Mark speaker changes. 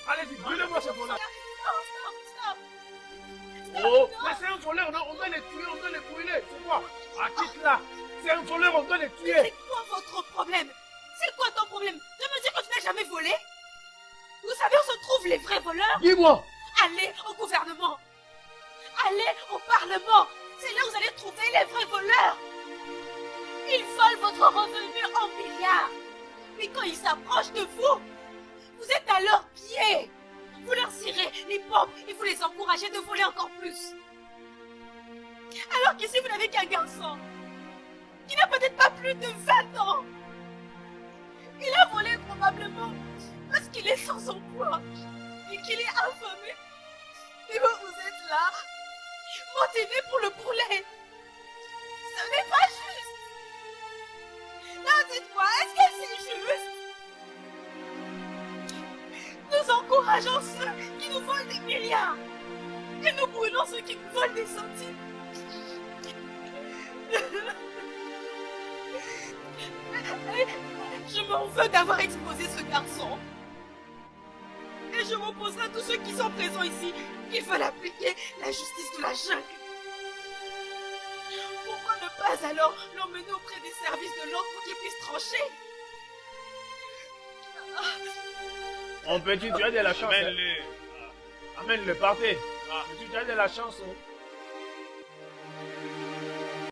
Speaker 1: Allez-y, brûlez-moi ce voleur.
Speaker 2: Stop.
Speaker 1: Oh, mais c'est un voleur, on doit les tuer, on doit les brûler. C'est quoi? À titre là, c'est un voleur, on doit les tuer.
Speaker 2: C'est quoi votre problème? C'est quoi ton problème? De me dire que tu n'as jamais volé? Vous savez où se trouvent les vrais voleurs?
Speaker 1: Dis-moi.
Speaker 2: Allez au gouvernement. Allez au Parlement. C'est là où vous allez trouver les vrais voleurs. Ils volent votre revenu en milliards. Mais quand ils s'approchent de vous, vous êtes à leurs pieds. Vous leur tirez les pompes et vous les encouragez de voler encore plus. Alors qu'ici, vous n'avez qu'un garçon qui n'a peut-être pas plus de 20 ans. Il a volé probablement parce qu'il est sans emploi et qu'il est affamé. Et vous, vous êtes là, motivé pour le brûler. Ce n'est pas juste. Non, dites-moi, est-ce que c'est juste? Nous encourageons ceux qui nous volent des milliards. Et nous brûlons ceux qui nous volent des centimes. Je m'en veux d'avoir exposé ce garçon. Et je m'opposerai à tous ceux qui sont présents ici, qui veulent appliquer la justice de la jungle. Pourquoi ne pas alors l'emmener auprès des services de l'ordre pour qu'ils puissent trancher?
Speaker 1: Mon petit, tu as de la chance. Amène-le, partez. Tu as de la chance.